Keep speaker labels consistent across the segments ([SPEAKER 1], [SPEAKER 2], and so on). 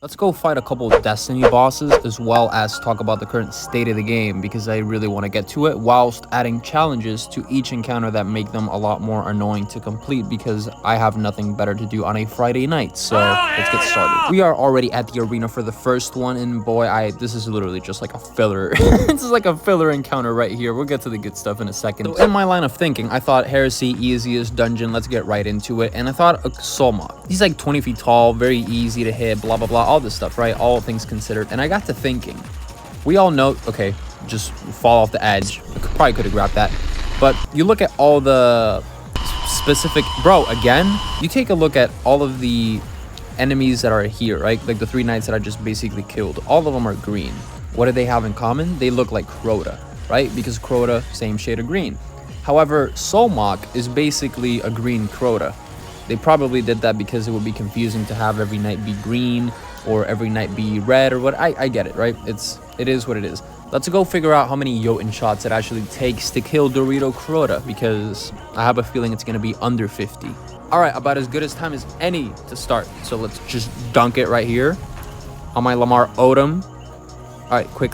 [SPEAKER 1] Let's go fight a couple of Destiny bosses as well as talk about the current state of the game because I really want to get to it whilst adding challenges to each encounter that make them a lot more annoying to complete because I have nothing better to do on a Friday night. So let's get started. We are already at the arena for the first one, and boy, this is literally just like a filler. This is like a filler encounter right here. We'll get to the good stuff in a second. So in my line of thinking, I thought Heresy, easiest dungeon, let's get right into it. And I thought Solmok. He's like 20 feet tall, very easy to hit, blah, blah, blah, all this stuff, right? All things considered. And I got to thinking, we all know, okay, just fall off the edge. I probably could have grabbed that. But you look at all the specific, bro, again, you take a look at all of the enemies that are here, right? Like the 3 knights that I just basically killed. All of them are green. What do they have in common? They look like Crota, right? Because Crota, same shade of green. However, Solmok is basically a green Crota. They probably did that because it would be confusing to have every knight be green or every knight be red or what. I get it, right? It is what it is. Let's go figure out how many Jotun shots it actually takes to kill Dorito Crota because I have a feeling it's going to be under 50. All right, about as good as time as any to start. So let's just dunk it right here on my Lamar Odom. All right, quick.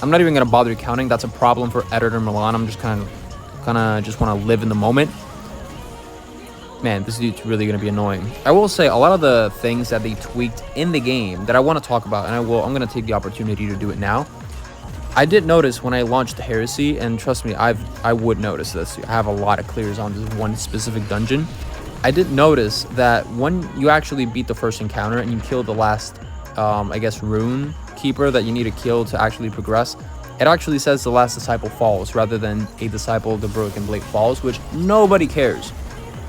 [SPEAKER 1] I'm not even going to bother counting. That's a problem for Editor Milan. I'm just kind of just want to live in the moment. Man, this dude's really going to be annoying. I will say a lot of the things that they tweaked in the game that I want to talk about, and I'm going to take the opportunity to do it now. I did notice when I launched the Heresy, and trust me, I would notice this. I have a lot of clears on this one specific dungeon. I did notice that when you actually beat the first encounter and you kill the last, I guess, rune keeper that you need to kill to actually progress, it actually says the last disciple falls rather than a disciple of the Broken Blade falls, which nobody cares.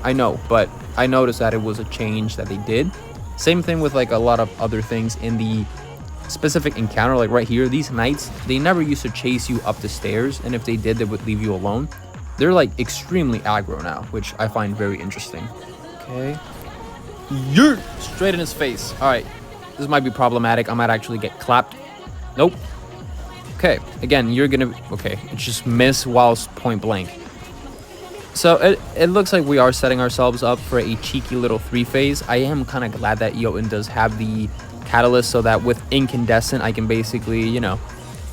[SPEAKER 1] I know, but I noticed that it was a change that they did. Same thing with like a lot of other things in the specific encounter, like right here, these knights, they never used to chase you up the stairs, and if they did, they would leave you alone. They're like extremely aggro now, which I find very interesting. Okay. You're straight in his face. All right, this might be problematic. I might actually get clapped. Nope. Okay, again, you're gonna, okay, it's just miss whilst point blank. So it looks like we are setting ourselves up for a cheeky little 3-phase. I am kind of glad that Jotun does have the catalyst so that with Incandescent, I can basically, you know,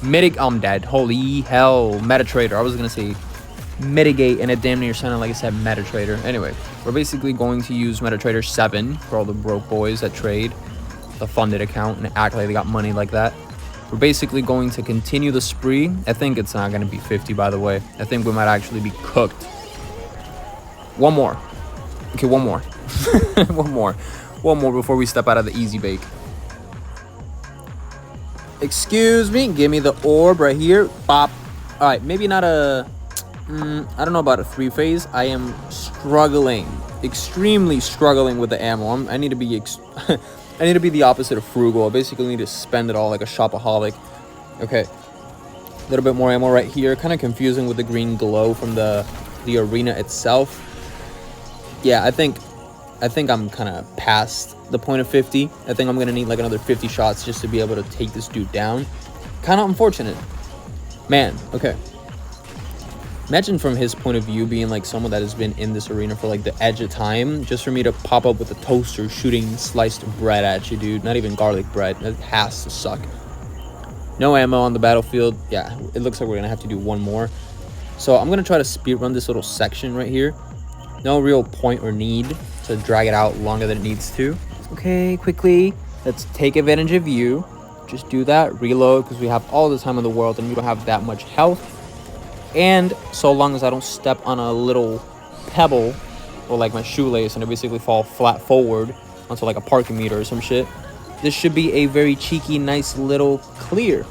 [SPEAKER 1] mitigate. I'm dead. Holy hell. Metatrader. I was going to say mitigate, and it damn near sounded like I said Metatrader. Anyway, we're basically going to use Metatrader 7 for all the broke boys that trade the funded account and act like they got money like that. We're basically going to continue the spree. I think it's not going to be 50, by the way. I think we might actually be cooked. One more. Okay, one more. One more before we step out of the easy bake. Excuse me. Give me the orb right here. Bop. All right, maybe not a... I don't know about a 3-phase. I am struggling. Extremely struggling with the ammo. I need to be... I need to be the opposite of frugal. I basically need to spend it all like a shopaholic. Okay. A little bit more ammo right here. Kind of confusing with the green glow from the arena itself. Yeah, I think I'm kind of past the point of 50. I think I'm going to need like another 50 shots just to be able to take this dude down. Kind of unfortunate. Man, okay. Imagine from his point of view being like someone that has been in this arena for like the edge of time, just for me to pop up with a toaster shooting sliced bread at you, dude. Not even garlic bread. It has to suck. No ammo on the battlefield. Yeah, it looks like we're going to have to do one more. So I'm going to try to speed run this little section right here. No real point or need to drag it out longer than it needs to. Okay, quickly, let's take advantage of you. Just do that, reload, because we have all the time in the world and we don't have that much health. And so long as I don't step on a little pebble or like my shoelace and I basically fall flat forward onto like a parking meter or some shit, this should be a very cheeky, nice little clear.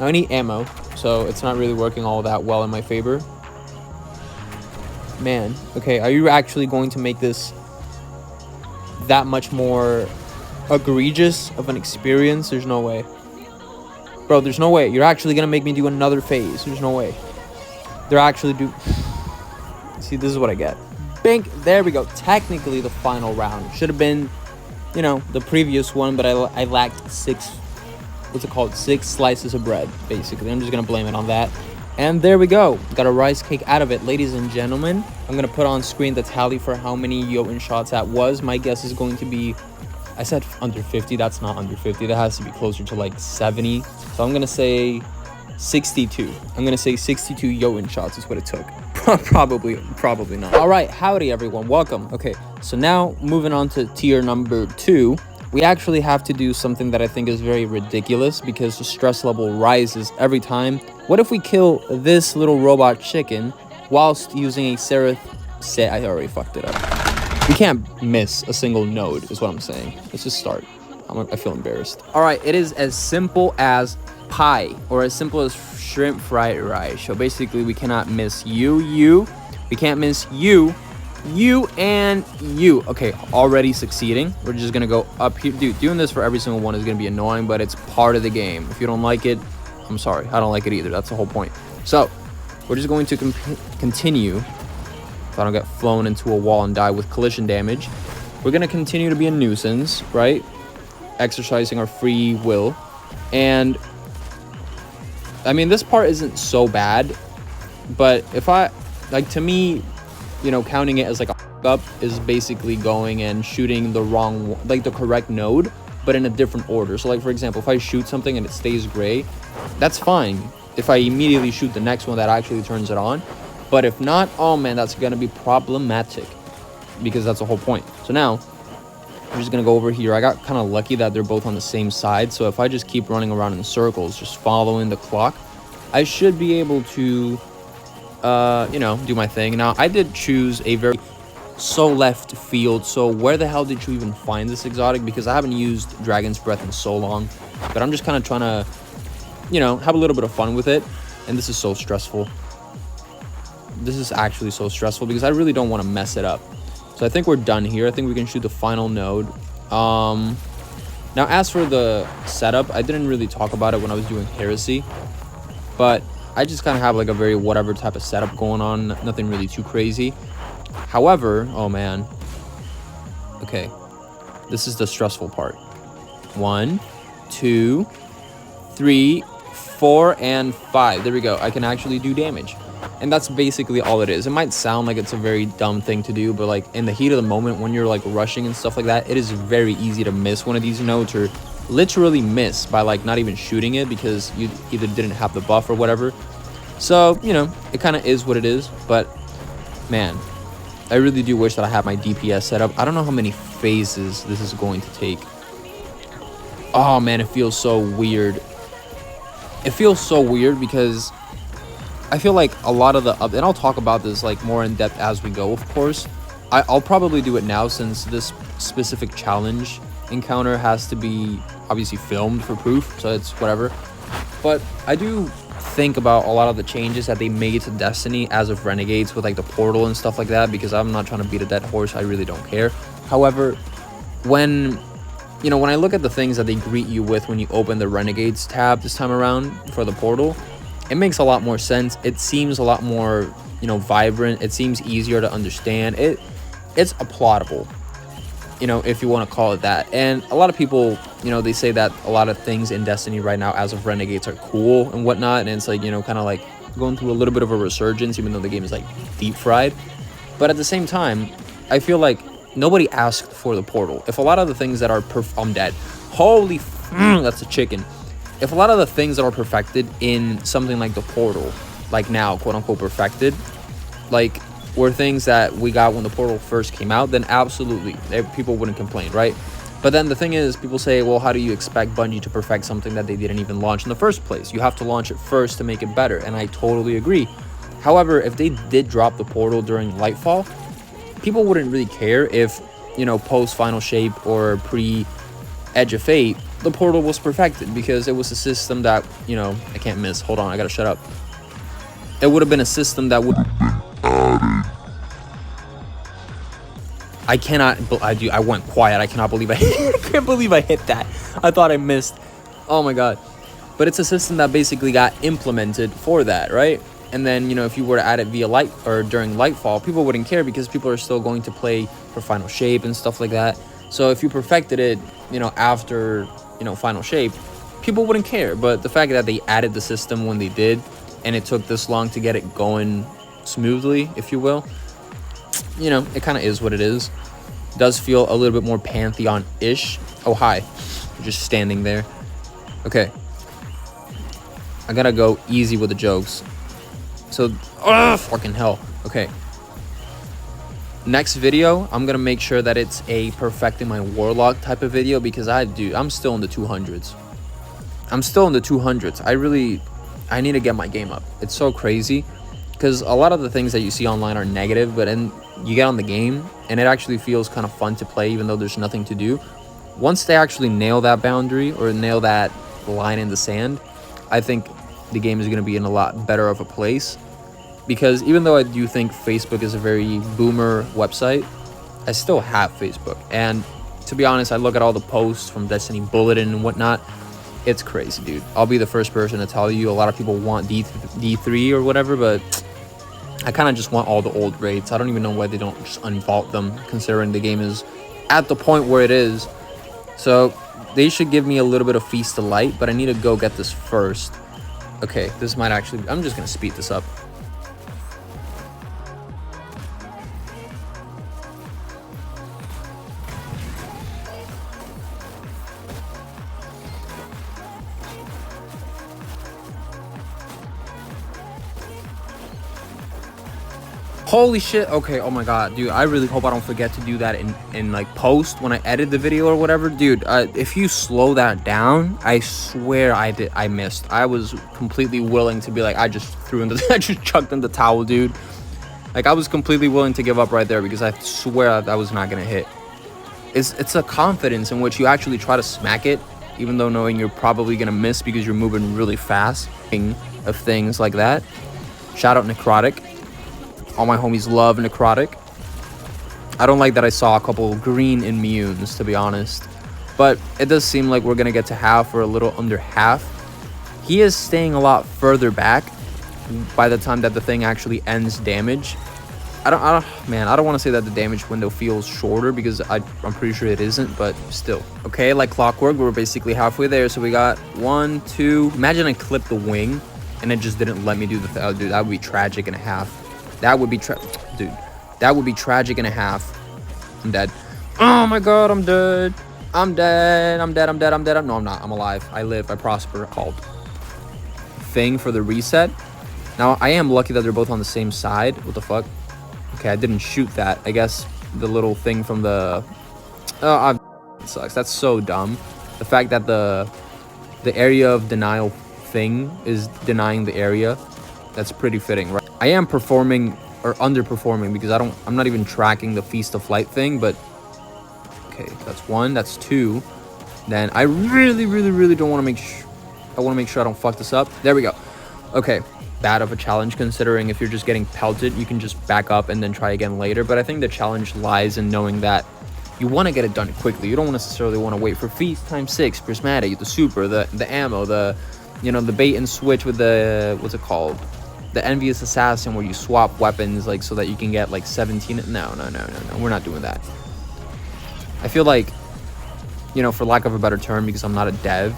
[SPEAKER 1] Now I need ammo, so it's not really working all that well in my favor. Man, okay, are you actually going to make this that much more egregious of an experience? There's no way. Bro, there's no way. You're actually going to make me do another phase. There's no way. They're actually do... See, this is what I get. Bink, there we go. Technically the final round. Should have been, you know, the previous one, but I lacked 6 slices of bread, basically. I'm just going to blame it on that. And there we go. Got a rice cake out of it. Ladies and gentlemen, I'm going to put on screen the tally for how many Jotun shots that was. My guess is going to be I said under 50. That's not under 50. That has to be closer to like 70. So I'm going to say 62. I'm going to say 62 Jotun shots is what it took. Probably not. All right, howdy everyone, welcome. Okay, so now moving on to tier number 2, we actually have to do something that I think is very ridiculous because the stress level rises every time. What if we kill this little robot chicken whilst using a I already fucked it up. We can't miss a single node is what I'm saying. Let's just start. I feel embarrassed. All right, it is as simple as pie, or as simple as shrimp fried rice. So basically we cannot miss you, we can't miss you, and you. Okay, already succeeding. We're just gonna go up here. Dude, doing this for every single one is gonna be annoying, but it's part of the game. If you don't like it, I'm sorry, I don't like it either. That's the whole point. So we're just going to continue, so I don't get flown into a wall and die with collision damage. We're gonna continue to be a nuisance, right? Exercising our free will. And I mean, this part isn't so bad, but if I, like, to me, you know, counting it as like a up is basically going and shooting the wrong, like the correct node, but in a different order. So like, for example, if I shoot something and it stays gray, that's fine. If I immediately shoot the next one, that actually turns it on. But if not, oh man, that's gonna be problematic, because that's the whole point. So now I'm just gonna go over here. I got kind of lucky that they're both on the same side, so if I just keep running around in circles, just following the clock, I should be able to you know, do my thing. Now I did choose a very left field, so where the hell did you even find this exotic? Because I haven't used Dragon's Breath in so long, but I'm just kind of trying to, you know, have a little bit of fun with it. And this is so stressful. This is actually so stressful because I really don't want to mess it up. So I think we're done here. I think we can shoot the final node. Now, as for the setup, I didn't really talk about it when I was doing Heresy, but I just kind of have like a very whatever type of setup going on. Nothing really too crazy. However, oh man. Okay, this is the stressful part. 1, 2, 3, 4, and 5. There we go. I can actually do damage. And that's basically all it is. It might sound like it's a very dumb thing to do, but like in the heat of the moment when you're like rushing and stuff like that, it is very easy to miss one of these nodes, or literally miss by like not even shooting it because you either didn't have the buff or whatever. So, you know, it kind of is what it is. But man, I really do wish that I had my DPS set up. I don't know how many phases this is going to take. Oh man, it feels so weird. It feels so weird because I feel like a lot of the and I'll talk about this like more in depth as we go, of course. I'll probably do it now since this specific challenge encounter has to be obviously filmed for proof, so it's whatever. But I do think about a lot of the changes that they made to Destiny as of Renegades with like the portal and stuff like that, because I'm not trying to beat a dead horse. I really don't care. However, when you know, when I look at the things that they greet you with when you open the Renegades tab this time around for the portal, it makes a lot more sense. It seems a lot more, you know, vibrant. It seems easier to understand. It's applaudable, you know, if you want to call it that. And a lot of people, you know, they say that a lot of things in Destiny right now as of Renegades are cool and whatnot, and it's like, you know, kind of like going through a little bit of a resurgence, even though the game is like deep fried. But at the same time, I feel like nobody asked for the portal. If a lot of the things that are I'm dead. Holy that's a chicken. If a lot of the things that are perfected in something like the portal, like now, quote unquote perfected, like were things that we got when the portal first came out, then absolutely, people wouldn't complain, right? But then the thing is, people say, well, how do you expect Bungie to perfect something that they didn't even launch in the first place? You have to launch it first to make it better, and I totally agree. However, if they did drop the portal during Lightfall, people wouldn't really care if, you know, post Final Shape or pre Edge of Fate, the portal was perfected, because it was a system that, you know, I can't miss. Hold on, I gotta shut up. It would have been a system that would I went quiet. I cannot believe I can't believe I hit that. I thought I missed. Oh my god. But it's a system that basically got implemented for that, right? And then, you know, if you were to add it via light or during Lightfall, people wouldn't care because people are still going to play for Final Shape and stuff like that. So if you perfected it, you know, after, you know, Final Shape, people wouldn't care. But the fact that they added the system when they did, and it took this long to get it going smoothly, if you will, you know, it kind of is what it is. It does feel a little bit more Pantheon-ish Oh, hi. You're just standing there. Okay. I gotta go easy with the jokes. So, fucking hell. Okay. Next video, I'm gonna make sure that it's a perfecting my warlock type of video, because I'm still in the 200s. I'm still in the 200s. I need to get my game up. It's so crazy, because a lot of the things that you see online are negative, but then you get on the game and it actually feels kind of fun to play, even though there's nothing to do. Once they actually nail that boundary or nail that line in the sand, I think the game is going to be in a lot better of a place. Because even though I do think Facebook is a very boomer website, I still have Facebook. And to be honest, I look at all the posts from Destiny Bulletin and whatnot. It's crazy, dude. I'll be the first person to tell you, a lot of people want D3 or whatever, but I kind of just want all the old raids. I don't even know why they don't just unvault them, considering the game is at the point where it is. So they should give me a little bit of Feast of Light, but I need to go get this first. Okay, this might actually... I'm just going to speed this up. Holy shit. Okay, oh my god, dude, I really hope I don't forget to do that in like post when I edit the video or whatever. Dude, if you slow that down, I swear I missed. I was completely willing to be like, I just chucked in the towel, dude. Like, I was completely willing to give up right there, because I swear that was not gonna hit. It's a confidence in which you actually try to smack it, even though knowing you're probably gonna miss because you're moving really fast. Of things like that. Shout out Necrotic. All my homies love Necrotic. I don't like that I saw a couple green immunes, to be honest. But it does seem like we're going to get to half or a little under half. He is staying a lot further back by the time that the thing actually ends damage. I don't want to say that the damage window feels shorter, because I'm pretty sure it isn't, but still. Okay, like clockwork, we're basically halfway there. So we got 1, 2. Imagine I clipped the wing and it just didn't let me do the dude, that would be tragic and a half. That would be dude, that would be tragic and a half. I'm dead. Oh my god, I'm dead. I'm dead. No, I'm not. I'm alive. I live. I prosper. Called thing for the reset. Now, I am lucky that they're both on the same side. What the fuck? Okay, I didn't shoot that. I guess the little thing from the... Oh, it sucks. That's so dumb. The fact that the area of denial thing is denying the area. That's pretty fitting, right? I am performing or underperforming, because I'm not even tracking the Feast of Light thing, but okay, that's 1, that's 2. Then I really don't want to make sure I don't fuck this up. There we go. Okay, bad of a challenge, considering if you're just getting pelted, you can just back up and then try again later. But I think the challenge lies in knowing that you want to get it done quickly. You don't necessarily want to wait for Feast times 6, Prismatic, the super, the ammo, the bait and switch with the, what's it called? The Envious Assassin, where you swap weapons, like, so that you can get like 17. No, we're not doing that. I feel like, for lack of a better term, because I'm not a dev,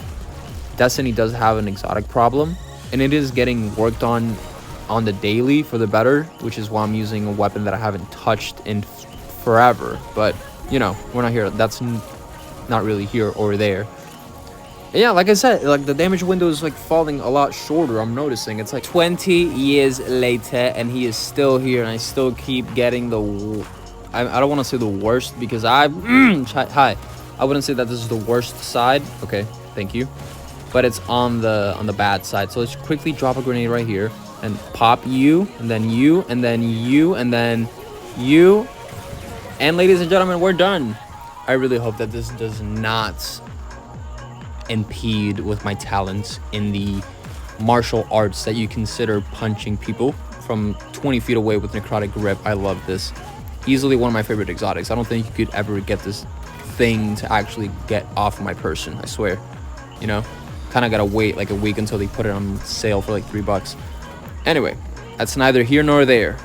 [SPEAKER 1] Destiny does have an exotic problem, and it is getting worked on the daily for the better, which is why I'm using a weapon that I haven't touched in forever. But we're not here. That's not really here or there. Yeah, like I said, like the damage window is like falling a lot shorter. I'm noticing it's like 20 years later and he is still here, and I still keep getting the... I don't want to say the worst, because hi. I wouldn't say that this is the worst side. Okay, thank you. But it's on the bad side. So let's quickly drop a grenade right here and pop you, and then you, and then you, and then you. And ladies and gentlemen, we're done. I really hope that this does not impede with my talents in the martial arts that you consider punching people from 20 feet away with necrotic grip. I love this. Easily one of my favorite exotics. I don't think you could ever get this thing to actually get off of my person, I swear. Kind of gotta wait like a week until they put it on sale for like $3. Anyway, that's neither here nor there.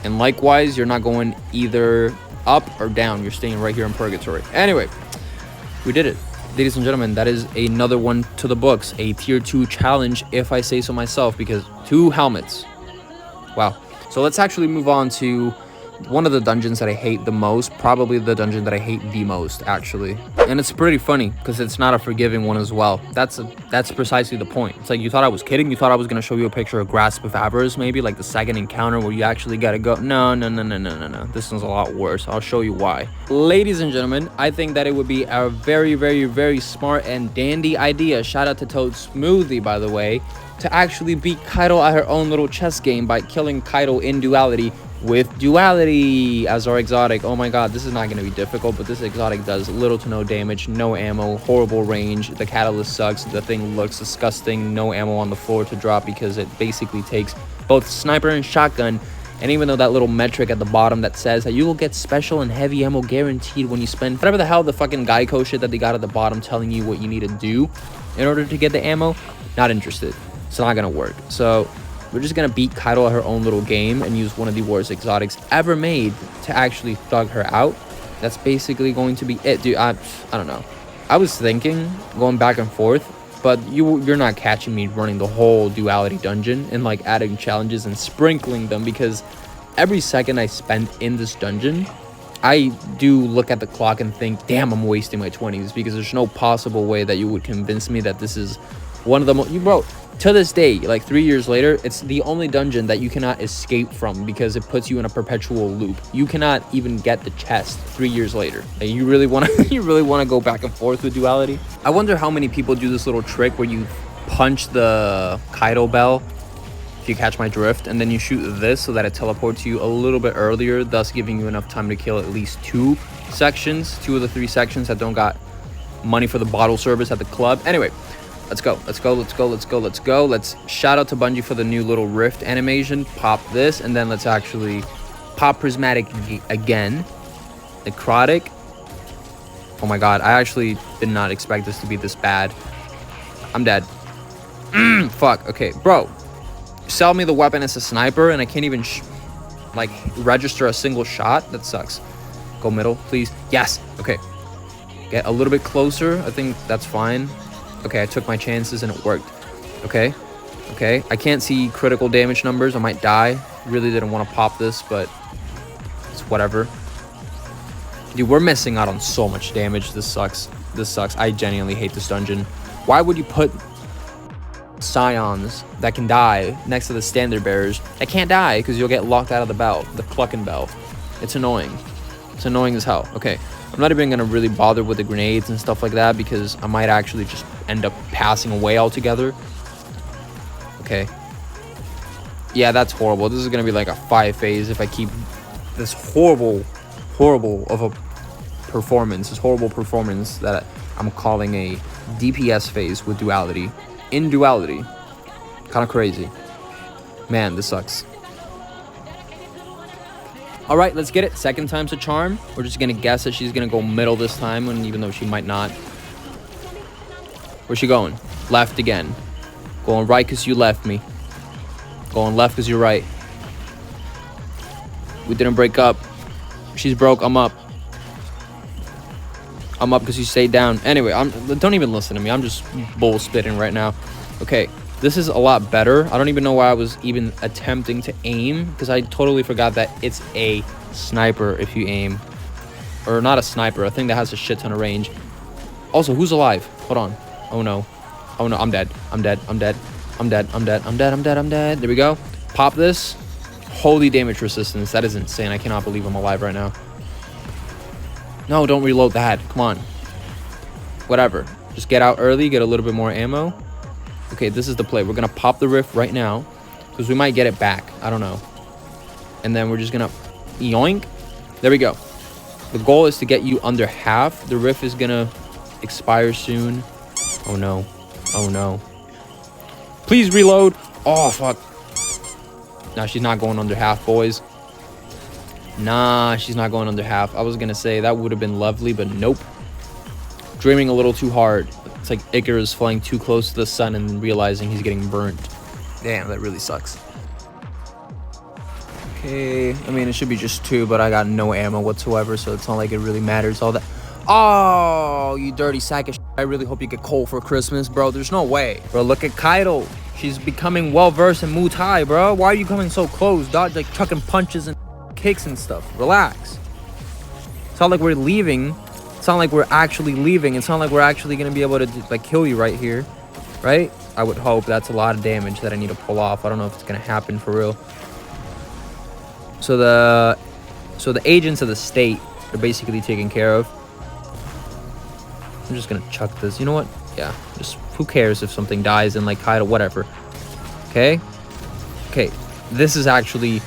[SPEAKER 1] And likewise, you're not going either up or down. You're staying right here in purgatory. Anyway, we did it. Ladies and gentlemen, that is another one to the books. A tier 2 challenge, if I say so myself, because 2 helmets. Wow. So let's actually move on to one of the dungeons that I hate the most, probably the dungeon that I hate the most, actually. And it's pretty funny because it's not a forgiving one as well. That's precisely the point. It's like, you thought I was kidding? You thought I was going to show you a picture of Grasp of Avarice, maybe like the second encounter where you actually got to go? No. This one's a lot worse. I'll show you why. Ladies and gentlemen, I think that it would be a very, very, very smart and dandy idea. Shout out to Toad Smoothie, by the way, to actually beat Kaido at her own little chess game by killing Kaido in Duality with Duality as our exotic. Oh my god, this is not going to be difficult, but this exotic does little to no damage, no ammo, horrible range. The catalyst sucks. The thing looks disgusting. No ammo on the floor to drop because it basically takes both sniper and shotgun. And even though that little metric at the bottom that says that you will get special and heavy ammo guaranteed when you spend whatever the hell the fucking Geico shit that they got at the bottom telling you what you need to do in order to get the ammo, not interested. It's not going to work. So we're just going to beat Kaido at her own little game and use one of the worst exotics ever made to actually thug her out. That's basically going to be it, dude. I don't know. I was thinking going back and forth, but you're not catching me running the whole Duality dungeon and like adding challenges and sprinkling them, because every second I spend in this dungeon, I do look at the clock and think, damn, I'm wasting my 20s, because there's no possible way that you would convince me that this is one of the most... Bro, to this day, like 3 years later, it's the only dungeon that you cannot escape from because it puts you in a perpetual loop. You cannot even get the chest 3 years later. And you really want to go back and forth with Duality? I wonder how many people do this little trick where you punch the Kaido bell, if you catch my drift, and then you shoot this so that it teleports you a little bit earlier, thus giving you enough time to kill at least two of the 3 sections that don't got money for the bottle service at the club. Anyway, let's go. Let's shout out to Bungie for the new little rift animation. Pop this, and then let's actually pop Prismatic again. Necrotic. Oh my god, I actually did not expect this to be this bad. I'm dead. Fuck. Okay, bro. Sell me the weapon as a sniper, and I can't even like register a single shot. That sucks. Go middle, please. Yes. Okay. Get a little bit closer. I think that's fine. Okay, I took my chances and it worked. Okay. I can't see critical damage numbers. I might die. Really didn't want to pop this, but it's whatever. Dude, we're missing out on so much damage. This sucks. I genuinely hate this dungeon. Why would you put Scions that can die next to the standard bearers that can't die because you'll get locked out of the bell, the Cluckin' Bell? It's annoying. It's annoying as hell. Okay. I'm not even going to really bother with the grenades and stuff like that because I might actually just end up passing away altogether. Okay. Yeah, that's horrible. This is going to be like a 5 phase if I keep this horrible of a performance. This horrible performance that I'm calling a DPS phase with Duality. In Duality. Kind of crazy. Man, this sucks. All right, let's get it. Second time's a charm. We're just going to guess that she's going to go middle this time, and even though she might not. Where's she going? Left again. Going right because you left me. Going left because you're right. We didn't break up. She's broke. I'm up. I'm up because you stayed down. Anyway, don't even listen to me. I'm just bull spitting right now. Okay. This is a lot better. I don't even know why I was even attempting to aim, because I totally forgot that it's a sniper if you aim. Or not a sniper, a thing that has a shit ton of range. Also, who's alive? Hold on. Oh no. I'm dead. There we go. Pop this. Holy damage resistance. That is insane. I cannot believe I'm alive right now. No, don't reload that. Come on. Whatever. Just get out early, get a little bit more ammo. Okay, this is the play. We're going to pop the rift right now because we might get it back. I don't know. And then we're just going to yoink. There we go. The goal is to get you under half. The rift is going to expire soon. Oh, no. Oh, no. Please reload. Oh, fuck. Nah, she's not going under half, boys. Nah, she's not going under half. I was going to say that would have been lovely, but nope. Dreaming a little too hard. It's like Icarus flying too close to the sun and realizing he's getting burnt. Damn, that really sucks. Okay, I mean, it should be just 2, but I got no ammo whatsoever, so it's not like it really matters all that. Oh, you dirty sack of shit. I really hope you get coal for Christmas, bro. There's no way. Bro, look at Kaido. She's becoming well-versed in Muay Thai, bro. Why are you coming so close, dog? Like chucking punches and kicks and stuff. Relax. It's not like we're leaving. It's not like we're actually leaving. It's not like we're actually going to be able to like kill you right here, right? I would hope. That's a lot of damage that I need to pull off. I don't know if it's going to happen for real. So the agents of the state are basically taken care of. I'm just going to chuck this. You know what? Yeah, just who cares if something dies in like Kaido, whatever. Okay? Okay, this is actually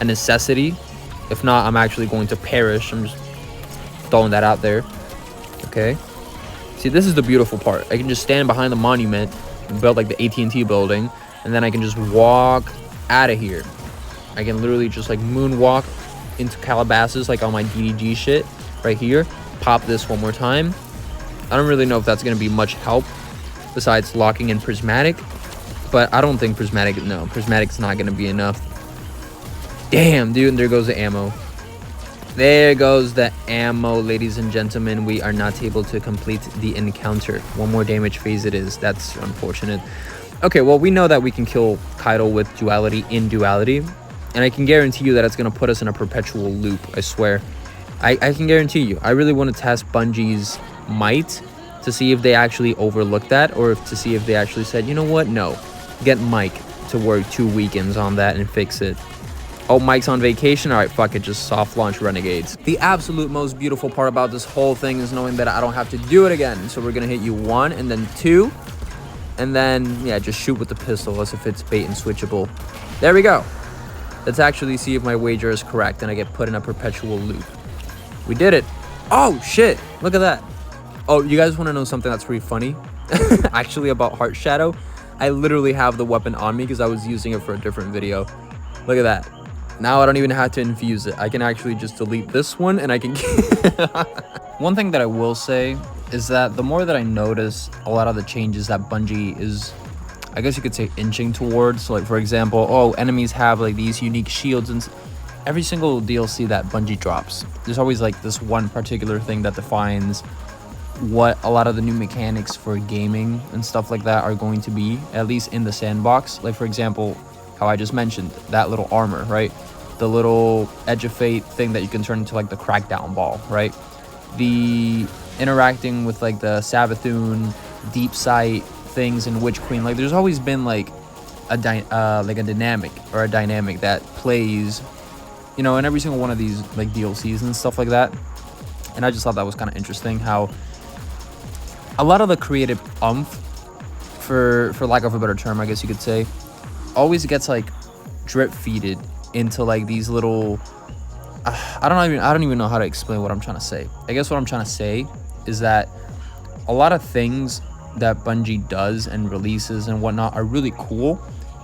[SPEAKER 1] a necessity. If not, I'm actually going to perish. I'm just throwing that out there. Okay? See, this is the beautiful part. I can just stand behind the monument and build like the AT&T building, and then I can just walk out of here. I can literally just like moonwalk into Calabasas like on my DDG shit right here. Pop this one more time. I don't really know if that's going to be much help besides locking in Prismatic, but I don't think Prismatic's not going to be enough. Damn, dude, and there goes the ammo. There goes the ammo, ladies and gentlemen. We are not able to complete the encounter. One more damage phase it is. That's unfortunate. Okay, well, we know that we can kill Kaido with duality in duality, and I can guarantee you that it's going to put us in a perpetual loop, I swear. I can guarantee you. I really want to test Bungie's might to see if they actually overlooked that, or to see if they actually said, you know what, no, get Mike to work 2 weekends on that and fix it. Oh, Mike's on vacation? All right, fuck it, just soft launch Renegades. The absolute most beautiful part about this whole thing is knowing that I don't have to do it again. So we're gonna hit you 1 and then 2, and then yeah, just shoot with the pistol as if it's bait and switchable. There we go. Let's actually see if my wager is correct and I get put in a perpetual loop. We did it. Oh shit, look at that. Oh, you guys want to know something that's pretty funny? Actually, about Heart Shadow, I literally have the weapon on me because I was using it for a different video. Look at that. Now I don't even have to infuse it. I can actually just delete this one and I can... One thing that I will say is that the more that I notice a lot of the changes that Bungie is, I guess you could say, inching towards. So like, for example, oh, enemies have like these unique shields, and every single DLC that Bungie drops, there's always like this one particular thing that defines what a lot of the new mechanics for gaming and stuff like that are going to be, at least in the sandbox. Like, for example, how I just mentioned, that little armor, right? The little Edge of Fate thing that you can turn into like the Crackdown ball, right? The interacting with like the Savathun, Deep Sight things in Witch Queen. Like, there's always been like a dynamic that plays, you know, in every single one of these like DLCs and stuff like that. And I just thought that was kind of interesting how a lot of the creative oomph, for lack of a better term, I guess you could say, always gets like drip feeded into like these little I don't even know how to explain what I'm trying to say. I guess what I'm trying to say is that a lot of things that Bungie does and releases and whatnot are really cool,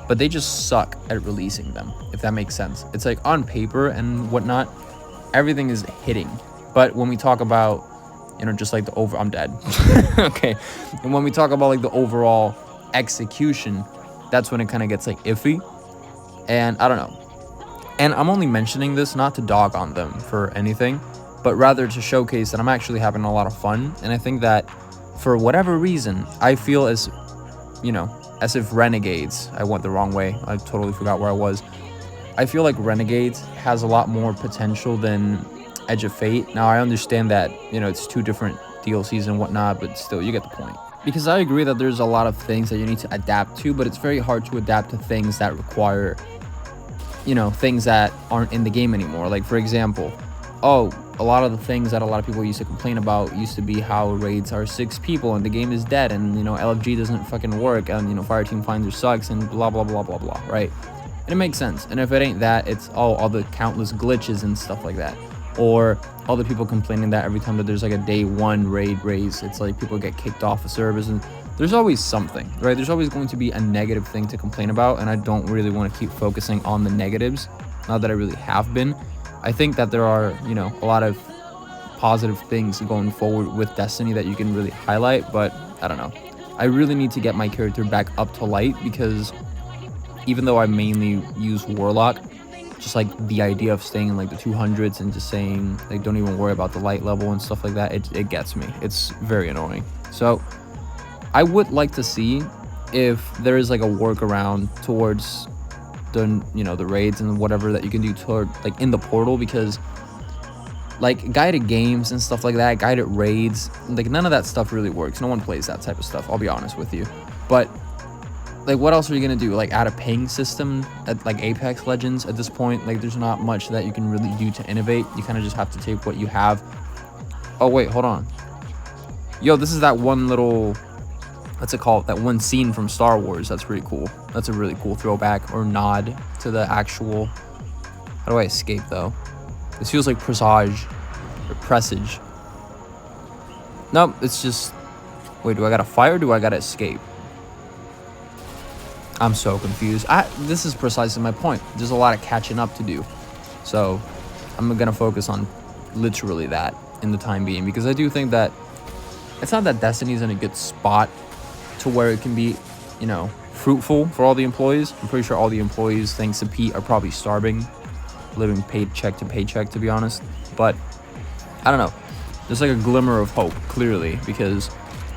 [SPEAKER 1] but they just suck at releasing them, if that makes sense. It's like on paper and whatnot, everything is hitting, but when we talk about, you know, just like I'm dead. Okay. And when we talk about like the overall execution, that's when it kind of gets like iffy. And I don't know. And I'm only mentioning this not to dog on them for anything, but rather to showcase that I'm actually having a lot of fun. And I think that for whatever reason, I feel as, you know, as if Renegades, I went the wrong way. I totally forgot where I was. I feel like Renegades has a lot more potential than Edge of Fate. Now, I understand that, you know, it's 2 different DLCs and whatnot, but still, you get the point. Because I agree that there's a lot of things that you need to adapt to, but it's very hard to adapt to things that require, you know, things that aren't in the game anymore. Like, for example, oh, a lot of the things that a lot of people used to complain about used to be how raids are 6 people and the game is dead, and, you know, LFG doesn't fucking work, and, you know, Fireteam Finder sucks, and blah, blah, blah, blah, blah, right? And it makes sense. And if it ain't that, it's all the countless glitches and stuff like that. Or all the people complaining that every time that there's like a day 1 raid race, it's like people get kicked off of servers, and there's always something, right? There's always going to be a negative thing to complain about, and I don't really want to keep focusing on the negatives, not that I really have been. I think that there are, you know, a lot of positive things going forward with Destiny that you can really highlight, but I don't know. I really need to get my character back up to light, because even though I mainly use Warlock, just like the idea of staying in like the 200s and just saying like don't even worry about the light level and stuff like that, it gets me. It's very annoying. So I would like to see if there is like a workaround towards the, you know, the raids and whatever that you can do toward, like, in the portal, because like guided games and stuff like that, guided raids, like none of that stuff really works. No one plays that type of stuff, I'll be honest with you. But like, what else are you gonna do? Like, add a ping system at like Apex Legends at this point? Like, there's not much that you can really do to innovate. You kind of just have to take what you have. Oh wait, hold on. Yo, this is that one little, what's it called, that one scene from Star Wars. That's pretty cool. That's a really cool throwback or nod to the actual. How do I escape though? This feels like presage or presage. Nope, it's just, wait, do I gotta fire or do I gotta escape? I'm so confused. This is precisely my point. There's a lot of catching up to do. So I'm gonna focus on literally that in the time being, because I do think that it's not that Destiny's in a good spot to where it can be, you know, fruitful for all the employees. I'm pretty sure all the employees, thanks to Pete, are probably starving, living paycheck to paycheck, to be honest. But I don't know. There's like a glimmer of hope, clearly, because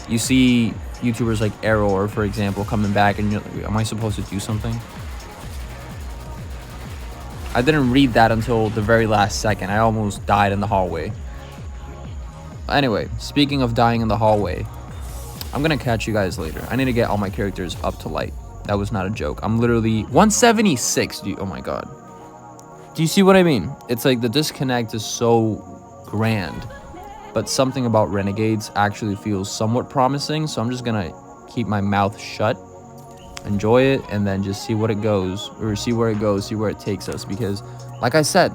[SPEAKER 1] you see YouTubers like Error, for example, coming back, and you're like, am I supposed to do something? I didn't read that until the very last second. I almost died in the hallway. Anyway, speaking of dying in the hallway, I'm gonna catch you guys later. I need to get all my characters up to light. That was not a joke. I'm literally 176, dude. Oh my god. Do you see what I mean? It's like the disconnect is so grand, but something about Renegades actually feels somewhat promising. So I'm just gonna keep my mouth shut, enjoy it, and then just see what it goes, or see where it goes, see where it takes us. Because like I said,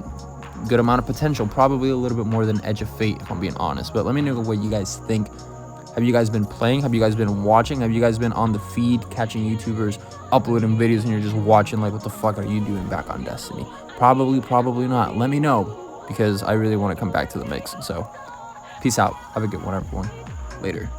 [SPEAKER 1] good amount of potential, probably a little bit more than Edge of Fate, if I'm being honest. But let me know what you guys think. Have you guys been playing? Have you guys been watching? Have you guys been on the feed catching YouTubers uploading videos and you're just watching like, what the fuck are you doing back on Destiny? Probably not. Let me know, because I really want to come back to the mix. So peace out. Have a good one, everyone. Later.